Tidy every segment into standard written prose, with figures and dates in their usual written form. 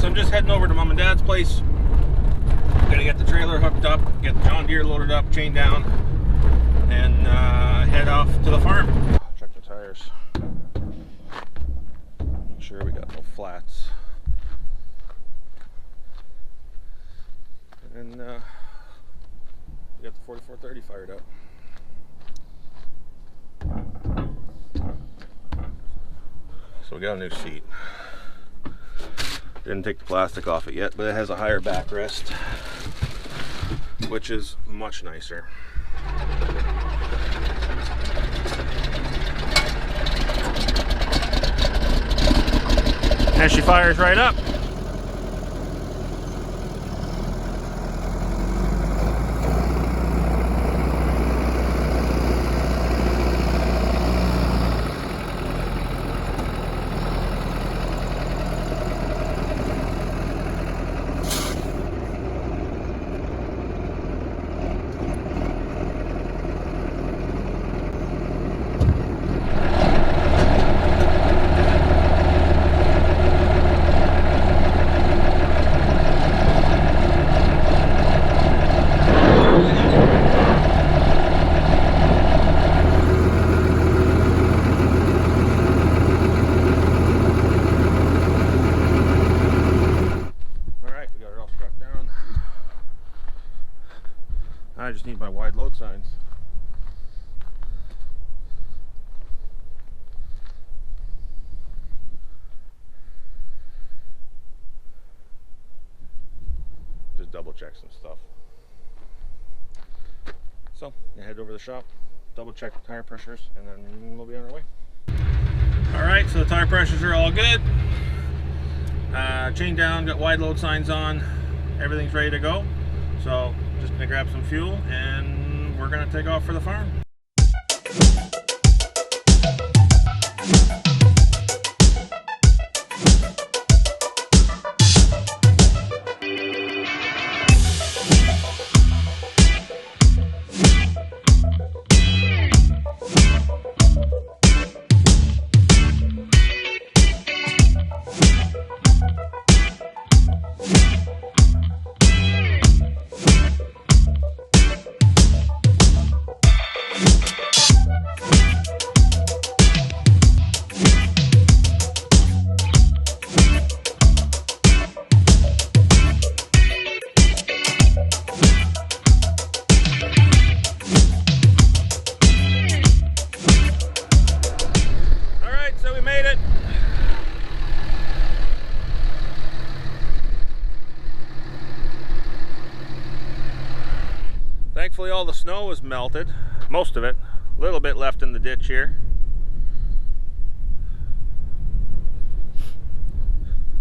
so I'm just heading over to Mom and Dad's place. Gonna get the trailer hooked up, get the John Deere loaded up, chained down, and head off to the farm. Check the tires. Make sure we got no flats. And we got the 4430 fired up. So we got a new seat. Didn't take the plastic off it yet, but it has a higher backrest, which is much nicer. And she fires right up. I just need my wide load signs. Just double check some stuff. So, I head over to the shop, double check the tire pressures, and then we'll be on our way. Alright, so the tire pressures are all good. Chain down, got wide load signs on, everything's ready to go. So, just gonna grab some fuel and we're gonna take off for the farm. Thankfully all the snow is melted, most of it, a little bit left in the ditch here.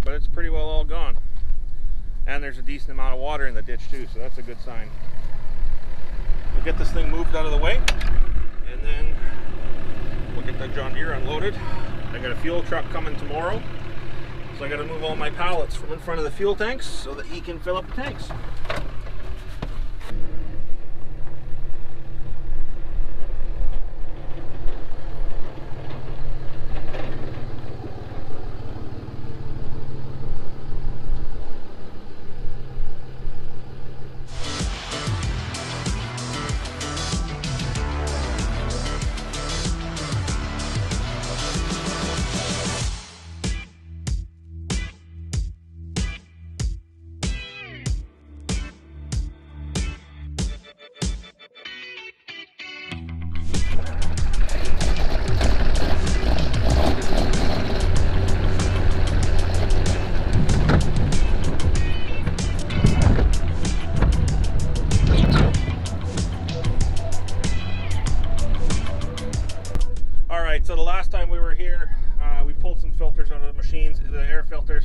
But it's pretty well all gone. And there's a decent amount of water in the ditch too, so that's a good sign. We'll get this thing moved out of the way, and then we'll get that John Deere unloaded. I got a fuel truck coming tomorrow, so I got to move all my pallets from in front of the fuel tanks so that he can fill up the tanks. So the last time we were here, we pulled some filters out of the machines. The air filter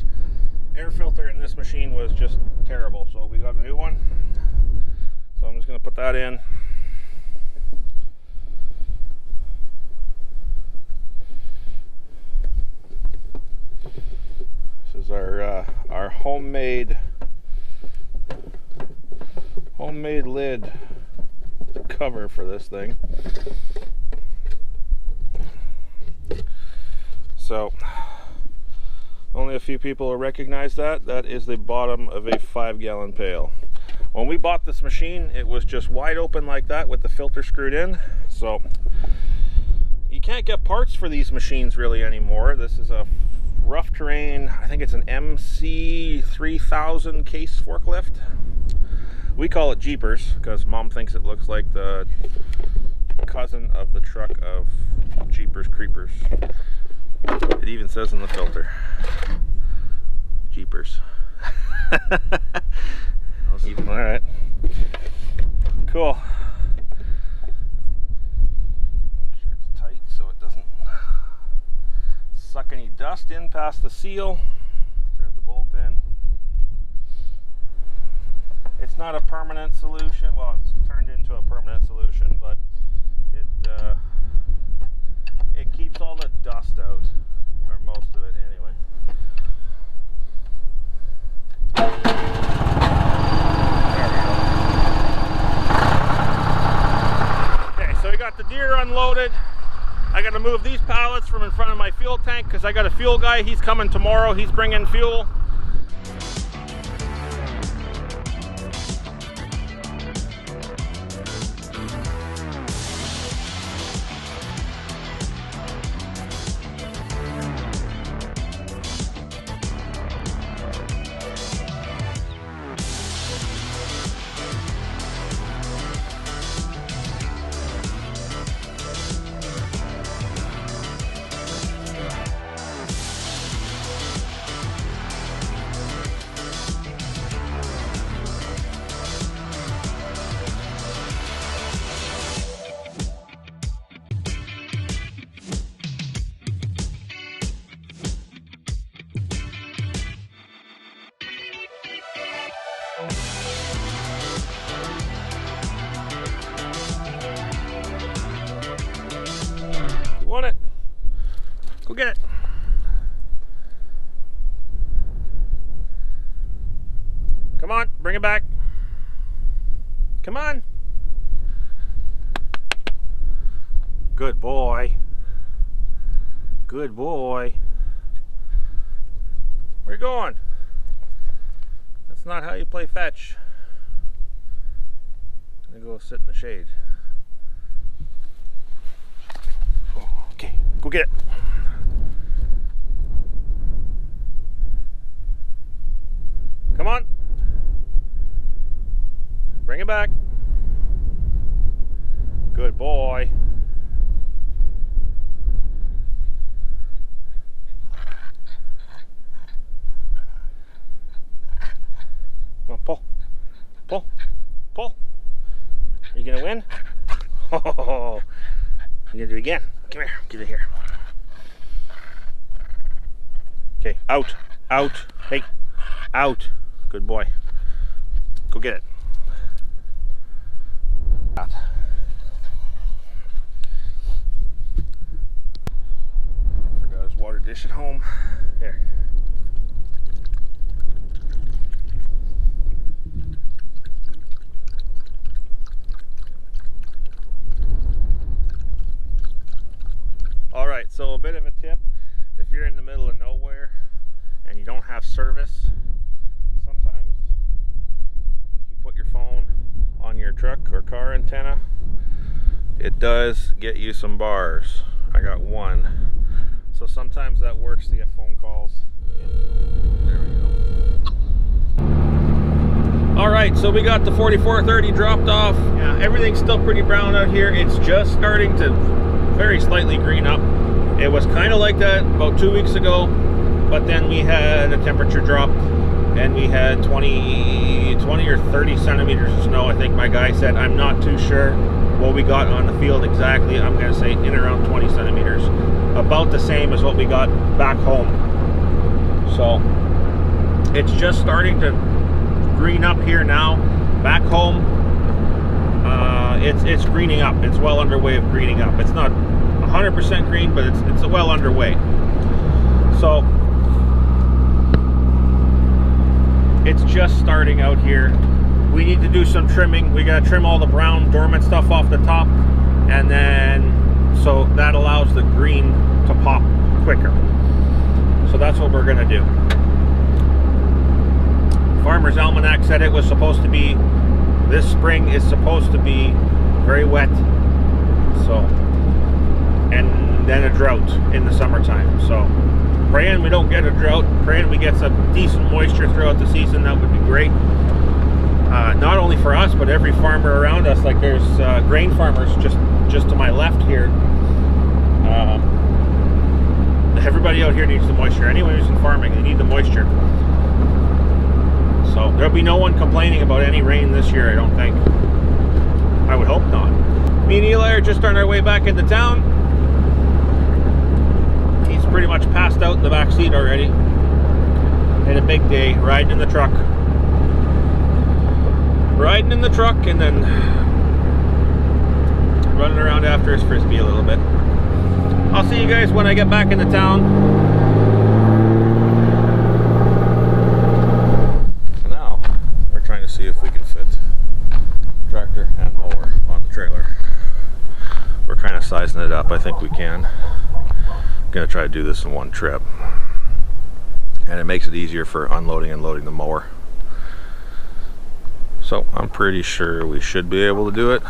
in this machine was just terrible, so we got a new one. So I'm just going to put that in. This is our homemade lid cover for this thing. So only a few people will recognize that. That is the bottom of a 5-gallon pail. When we bought this machine, it was just wide open like that with the filter screwed in. So you can't get parts for these machines really anymore. This is a rough terrain, I think it's an MC 3000 case forklift. We call it Jeepers because Mom thinks it looks like the cousin of the truck of Jeepers Creepers. It even says in the filter, Jeepers. All right, cool. Make sure it's tight so it doesn't suck any dust in past the seal. Thread the bolt in. It's not a permanent solution. Well, it's turned into a permanent solution, but it keeps all the dust out, or most of it anyway. So we got the Deere unloaded. I got to move these pallets from in front of my fuel tank because I got a fuel guy. He's coming tomorrow. He's bringing fuel. You want it? Go get it. Come on, bring it back. Come on. Good boy. Good boy. Where you going? That's not how you play fetch. I'm gonna go sit in the shade. Oh, okay, go get it. Come on. Bring it back. Good boy. Come on, pull. Pull. Pull. Are you gonna win? Oh, you gonna do it again? Come here, get it here. Okay, out, out, hey, out. Good boy. Go get it. Out. Forgot his water dish at home. Here. Alright, so a bit of a tip, if you're in the middle of nowhere and you don't have service, sometimes if you put your phone on your truck or car antenna, it does get you some bars. I got one. So sometimes that works to get phone calls. There we go. Alright, so we got the 4430 dropped off. Yeah, everything's still pretty brown out here. It's just starting to very slightly green up. It was kind of like that about 2 weeks ago, but then we had a temperature drop and we had 20 or 30 centimeters of snow. I think my guy said. I'm not too sure what we got on the field exactly. I'm going to say in around 20 centimeters. About the same as what we got back home. So it's just starting to green up here now. Back home, it's greening up. It's well underway of greening up. It's not 100% green, but it's well underway. So it's just starting out here. We need to do some trimming. We got to trim all the brown dormant stuff off the top, and then so that allows the green to pop quicker. So that's what we're gonna do. Farmer's Almanac said it was supposed to be, this spring is supposed to be very wet, so, and then a drought in the summertime. So praying we don't get a drought, praying we get some decent moisture throughout the season. That would be great. Not only for us, but every farmer around us. Like there's grain farmers just to my left here. Everybody out here needs the moisture. Anyone who's in farming, they need the moisture. So there'll be no one complaining about any rain this year, I don't think. I would hope not. Me and Eli are just on our way back into town. He's pretty much passed out in the back seat already. Had a big day riding in the truck. Riding in the truck and then running around after his Frisbee a little bit. I'll see you guys when I get back into town. So now we're trying to see if we can fit tractor and mower on the trailer. We're kind of sizing it up. I think we can. I'm gonna try to do this in one trip, and it makes it easier for unloading and loading the mower. So I'm pretty sure we should be able to do it.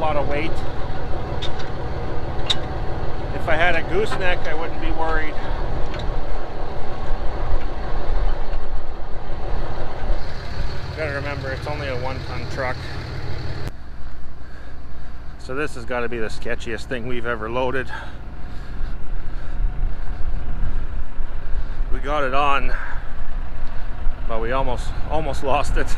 Lot of weight. If I had a gooseneck, I wouldn't be worried. Gotta remember, it's only a 1-ton truck. So this has got to be the sketchiest thing we've ever loaded. We got it on, but we almost lost it.